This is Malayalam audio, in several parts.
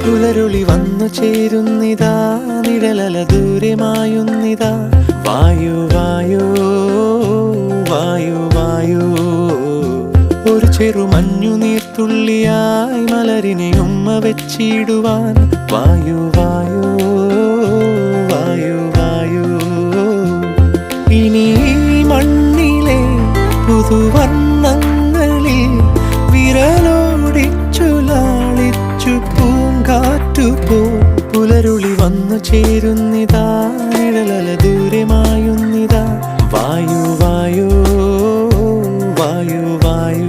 പുലരുളി വന്നു ചേരുന്നിതാ, നിഴലല ദൂരെ മായുന്നിതാ. വായു വായു വായു വായു, ഒരു ചെറു മഞ്ഞു നീർത്തുള്ളിയായി മലരിനെ ഉമ്മ വെച്ചിടുവാൻ. വായു വായു വായു വായു, ഇനി മണ്ണിലെ പുതുവർണ്ണങ്ങളിൽ വിരലോടിച്ചു ലാളിച്ചു പൂങ്കാറ്റുപോ. പുലരുളി വന്നു ചേരുന്നിതാ, നിഴലല ദൂരെ മായുന്നിതാ. വായു വായു വായു വായു.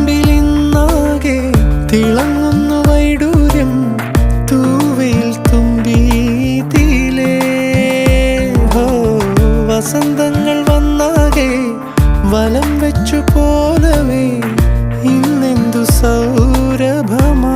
ഇലത്തുമ്പിലിന്നാകെ തിളങ്ങുന്നു വൈഡൂര്യം, തൂവയിൽ തുമ്പീതിലേ. ഹോ, വസന്തങ്ങൾ വന്നാകെ വലം വെച്ചു പോലവേ ഇന്നെന്തു സൗരഭമാ.